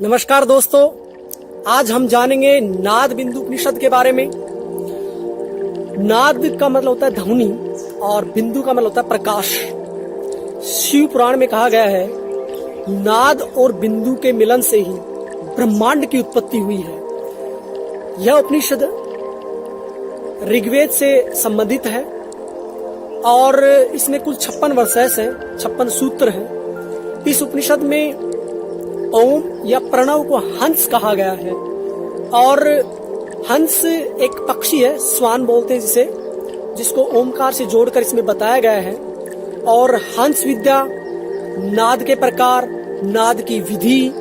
नमस्कार दोस्तों, आज हम जानेंगे नाद बिंदु उपनिषद के बारे में। नाद का मतलब होता है ध्वनि और बिंदु का मतलब होता है प्रकाश। शिव पुराण में कहा गया है, नाद और बिंदु के मिलन से ही ब्रह्मांड की उत्पत्ति हुई है। यह उपनिषद ऋग्वेद से संबंधित है और इसमें कुल 56 वर्सेस हैं, 56 सूत्र हैं। इस उपनिषद में ओम या प्रणव को हंस कहा गया है और हंस एक पक्षी है, स्वान बोलते हैं जिसे, जिसको ओमकार से जोड़कर इसमें बताया गया है। और हंस विद्या, नाद के प्रकार, नाद की विधि,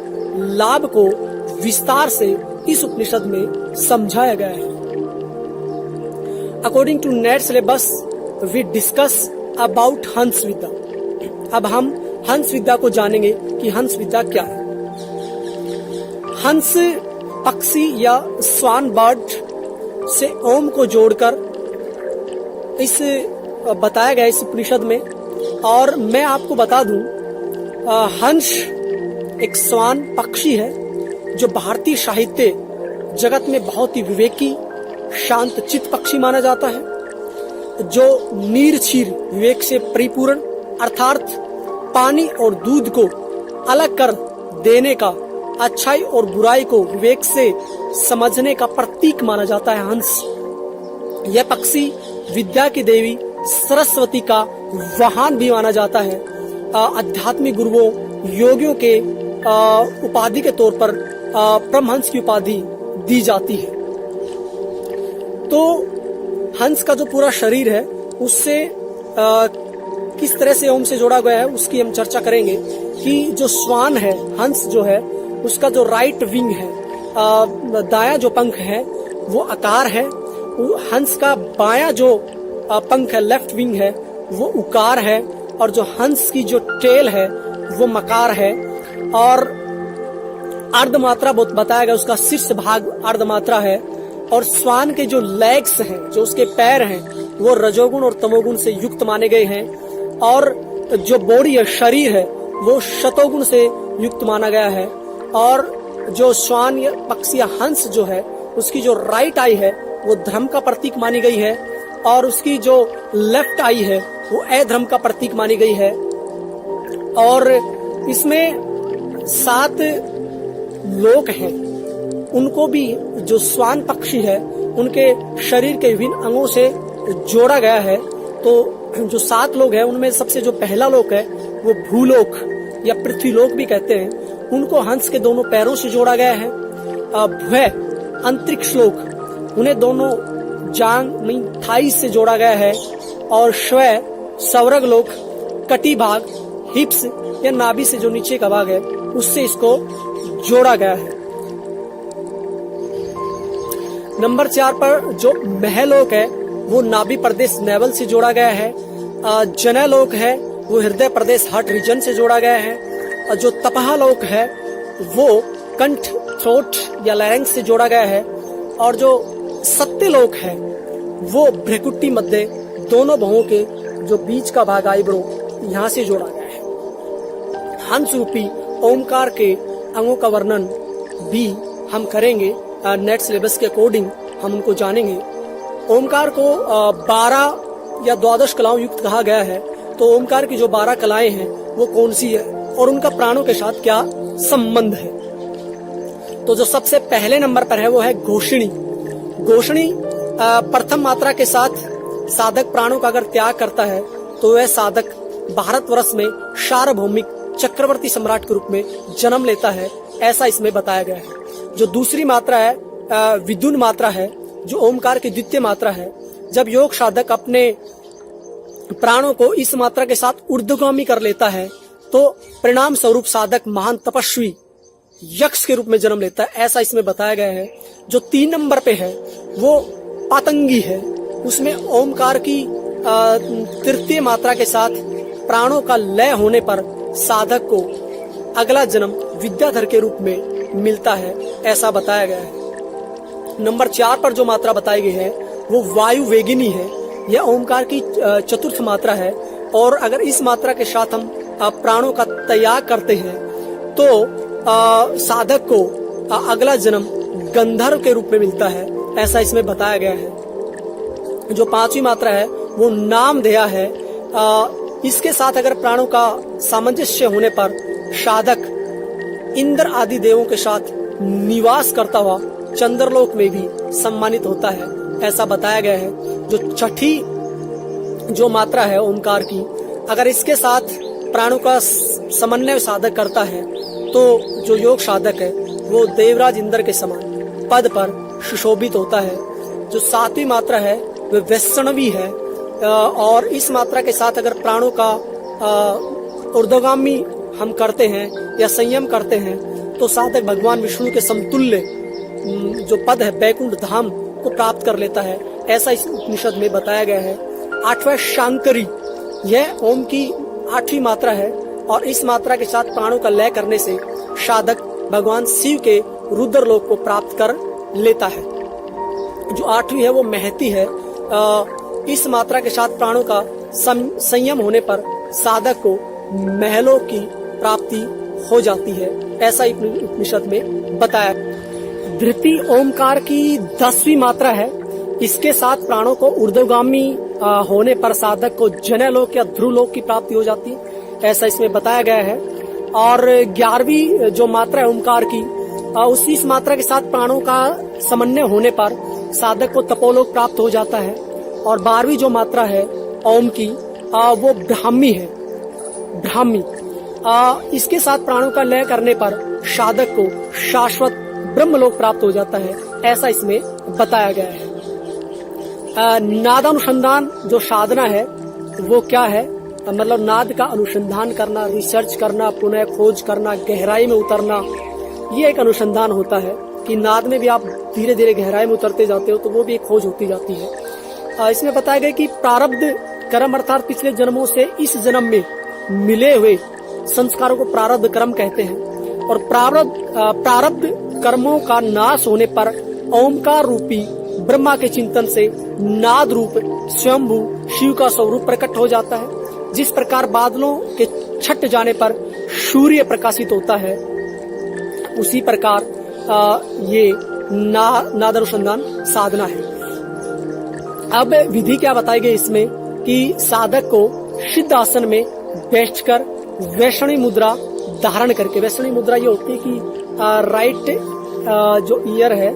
लाभ को विस्तार से इस उपनिषद में समझाया गया है। According to NET syllabus we discuss about हंस विद्या। अब हम हंस विद्या को जानेंगे कि हंस विद्या क्या है। हंस पक्षी या स्वान बर्ड से ओम को जोड़कर इस बताया गया इस उपनिषद में। और मैं आपको बता दूं, हंस एक स्वान पक्षी है जो भारतीय साहित्य जगत में बहुत ही विवेकी, शांत चित्त पक्षी माना जाता है, जो नीरक्षीर विवेक से परिपूर्ण अर्थात पानी और दूध को अलग कर देने का, अच्छाई और बुराई को विवेक से समझने का प्रतीक माना जाता है हंस। यह पक्षी विद्या की देवी सरस्वती का वाहन भी माना जाता है। आध्यात्मिक गुरुओं, योगियों के उपाधि के तौर पर परमहंस की उपाधि दी जाती है। तो हंस का जो पूरा शरीर है उससे किस तरह से ओम से जोड़ा गया है उसकी हम चर्चा करेंगे। कि जो स्वान है, हंस जो है, उसका जो राइट विंग है, दायां जो पंख है वो आकार है। हंस का बायां जो पंख है, लेफ्ट विंग है, वो उकार है। और जो हंस की जो टेल है वो मकार है। और अर्धमात्रा बताया गया, उसका शीर्ष भाग अर्धमात्रा है। और स्वान के जो लेग्स हैं, जो उसके पैर हैं, वो रजोगुण और तमोगुण से युक्त माने गए हैं। और जो बॉडी है, शरीर है, वो शतोगुण से युक्त माना गया है। और जो स्वान या पक्षी या हंस जो है, उसकी जो राइट आई है वो धर्म का प्रतीक मानी गई है। और उसकी जो लेफ्ट आई है वो अधर्म का प्रतीक मानी गई है। और इसमें 7 लोक हैं, उनको भी जो स्वान पक्षी है उनके शरीर के विभिन्न अंगों से जोड़ा गया है। तो जो 7 लोग हैं उनमें सबसे जो पहला लोक है वो भूलोक या पृथ्वीलोक भी कहते हैं। उनको हंस के दोनों पैरों से जोड़ा गया है। भय अंतरिक्ष लोक, उन्हें दोनों जांग मीन थाई से जोड़ा गया है। और श्वय स्वर्ग लोक, कटी भाग, हिप्स या नाभि से जो नीचे का भाग है उससे इसको जोड़ा गया है। नंबर 4 पर जो महलोक है वो नाभि प्रदेश नेवल से जोड़ा गया है। जनलोक है वो हृदय प्रदेश हार्ट रीजन से जोड़ा गया है। और जो तपहालोक है वो कंठ, थ्रोट या लैरिंक्स से जोड़ा गया है। और जो सत्यलोक है वो भ्रुकुटी मध्य, दोनों भवों के जो बीच का भाग आईब्रो, यहाँ से जोड़ा गया है। हंस रूपी ओमकार के अंगों का वर्णन भी हम करेंगे। नेट सिलेबस के अकॉर्डिंग हम उनको जानेंगे। ओमकार को 12 या 12 कलाओं युक्त कहा गया है। तो ओमकार की जो 12 कलाएं हैं वो कौन सी है और उनका प्राणों के साथ क्या संबंध है। तो जो सबसे पहले नंबर पर है वो है घोषणी। घोषणी प्रथम मात्रा के साथ साधक प्राणों का अगर त्याग करता है तो वह साधक भारतवर्ष में सार्वभौमिक चक्रवर्ती सम्राट के रूप में जन्म लेता है, ऐसा इसमें बताया गया है। जो दूसरी मात्रा है विद्युन मात्रा है, जो ओमकार की द्वितीय मात्रा है। जब योग साधक अपने प्राणों को इस मात्रा के साथ ऊर्ध्वगामी कर लेता है तो परिणाम स्वरूप साधक महान तपस्वी यक्ष के रूप में जन्म लेता है, ऐसा इसमें बताया गया है। जो 3 नंबर पे है वो पातंगी है। उसमें ओमकार की तृतीय मात्रा के साथ प्राणों का लय होने पर साधक को अगला जन्म विद्याधर के रूप में मिलता है, ऐसा बताया गया है। नंबर 4 पर जो मात्रा बताई गई है वो वायु वेगिनी है। यह ओमकार की चतुर्थ मात्रा है। और अगर इस मात्रा के साथ हम प्राणों का त्याग करते हैं तो साधक को अगला जन्म गंधर्व के रूप में मिलता है, ऐसा इसमें बताया गया है। जो पांचवी मात्रा है वो नामधेय है। इसके साथ अगर प्राणों का सामंजस्य होने पर साधक इंद्र आदि देवों के साथ निवास करता हुआ चंद्रलोक में भी सम्मानित होता है, ऐसा बताया गया है। जो छठी जो मात्रा है ओमकार की, अगर इसके साथ प्राणों का समन्वय साधक करता है तो जो योग साधक है वो देवराज इंद्र के समान पद पर सुशोभित होता है। जो सातवीं मात्रा है वो वैष्णवी है, और इस मात्रा के साथ अगर प्राणों का ऊर्ध्वगामी हम करते हैं या संयम करते हैं तो साधक भगवान विष्णु के समतुल्य जो पद है बैकुंठ धाम को प्राप्त कर लेता है, ऐसा इस उपनिषद में बताया गया है। आठवां शांकरी, यह ओम की आठवीं मात्रा है, और इस मात्रा के साथ प्राणों का लय करने से साधक भगवान शिव के रुद्र लोक को प्राप्त कर लेता है। जो आठवीं है वो महती है। इस मात्रा के साथ प्राणों का संयम होने पर साधक को महलों की प्राप्ति हो जाती है, ऐसा उपनिषद में बताया। धृति ओमकार की 10वीं मात्रा है। इसके साथ प्राणों को ऊर्ध्वगामी होने पर साधक को जनलोक या ध्रुवलोक की प्राप्ति हो जाती है, ऐसा इसमें बताया गया है। और 11वीं जो मात्रा है ओमकार की, उसी इस मात्रा के साथ प्राणों का समन्वय होने पर साधक को तपोलोक प्राप्त हो जाता है। और 12वीं जो मात्रा है ओम की, वो ब्राह्मी है, ब्राह्मी। इसके साथ प्राणों का लय करने पर साधक को शाश्वत ब्रह्मलोक प्राप्त हो जाता है, ऐसा इसमें बताया गया है। नादानुसंधान जो साधना है वो क्या है, मतलब नाद का अनुसंधान करना, रिसर्च करना, पुनः खोज करना, गहराई में उतरना, ये एक अनुसंधान होता है कि नाद में भी आप धीरे धीरे गहराई में उतरते जाते हो, तो वो भी एक खोज होती जाती है। इसमें बताया गया कि प्रारब्ध कर्म अर्थात पिछले जन्मों से इस जन्म में मिले हुए संस्कारों को प्रारब्ध कर्म कहते हैं। और प्रारब्ध कर्मों का नाश होने पर ओमकार रूपी ब्रह्मा के चिंतन से नाद रूप स्वयंभू शिव का स्वरूप प्रकट हो जाता है। जिस प्रकार बादलों के छट जाने पर सूर्य प्रकाशित होता है, उसी प्रकार ये नादानुसंधान साधना है। अब विधि क्या बताई गई इसमें कि साधक को सिद्ध आसन में बैठकर वैष्णवी मुद्रा धारण करके, वैष्णवी मुद्रा ये होती है कि राइट जो ईयर है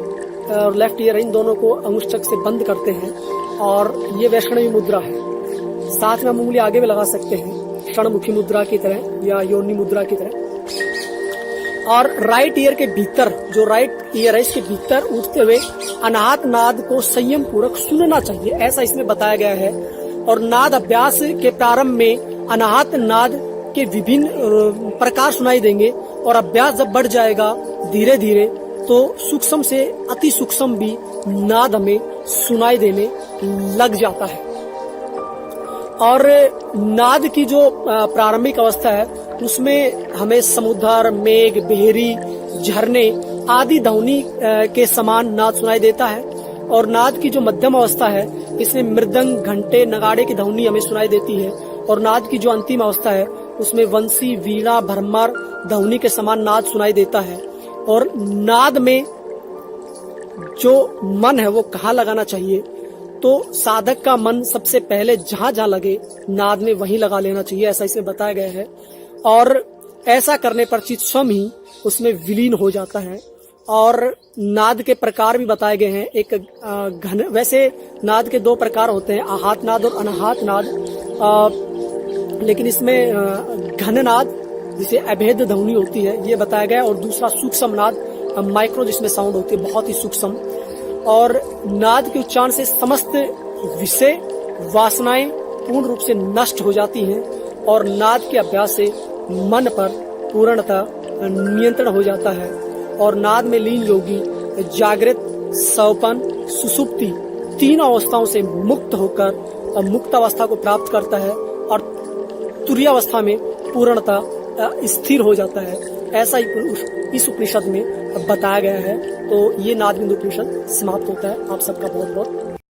और लेफ्ट ईयर है, इन दोनों को अंगुष्ठक से बंद करते हैं, और ये वैष्णवी मुद्रा है। साथ में हम उंगली आगे भी लगा सकते हैं, षणमुखी मुद्रा की तरह या योनि मुद्रा की तरह। और राइट ईयर के भीतर, जो राइट ईयर है इसके भीतर उठते हुए अनाहत नाद को संयम पूर्वक सुनना चाहिए, ऐसा इसमें बताया गया है। और नाद अभ्यास के प्रारंभ में अनाहत नाद के विभिन्न प्रकार सुनाई देंगे, और अभ्यास जब बढ़ जाएगा धीरे धीरे तो सूक्ष्म से अति सूक्ष्म भी नाद हमें सुनाई देने लग जाता है। और नाद की जो प्रारंभिक अवस्था है उसमें हमें समुद्र, मेघ, बेहरी, झरने आदि ध्वनि के समान नाद सुनाई देता है। और नाद की जो मध्यम अवस्था है इसमें मृदंग, घंटे, नगाड़े की ध्वनि हमें सुनाई देती है। और नाद की जो अंतिम अवस्था है उसमें वंशी, वीणा, भरमार ध्वनि के समान नाद सुनाई देता है। और नाद में जो मन है वो कहाँ लगाना चाहिए, तो साधक का मन सबसे पहले जहाँ जहाँ लगे नाद में वहीं लगा लेना चाहिए, ऐसा इसमें बताया गया है। और ऐसा करने पर चित्त स्वयं ही उसमें विलीन हो जाता है। और नाद के प्रकार भी बताए गए हैं। एक घन, वैसे नाद के 2 प्रकार होते हैं, आहात नाद और अनाहत नाद, लेकिन इसमें घन नाद जिसे अभेद ध्वनि होती है ये बताया गया। और दूसरा सूक्ष्म नाद, माइक्रो, जिसमें साउंड होती है बहुत ही सूक्ष्म। और नाद के उच्चारण से समस्त विषय वासनाएं पूर्ण रूप से नष्ट हो जाती हैं, और नाद के अभ्यास से मन पर पूर्णतः नियंत्रण हो जाता है। और नाद में लीन योगी जागृत, सवपन, सुसुप्ति तीनों अवस्थाओं से मुक्त होकर मुक्त अवस्था को प्राप्त करता है, और तुरीयावस्था में पूर्णतः स्थिर हो जाता है, ऐसा इस उपनिषद में बताया गया है। तो ये नाद बिंदु उपनिषद समाप्त होता है। आप सबका बहुत बहुत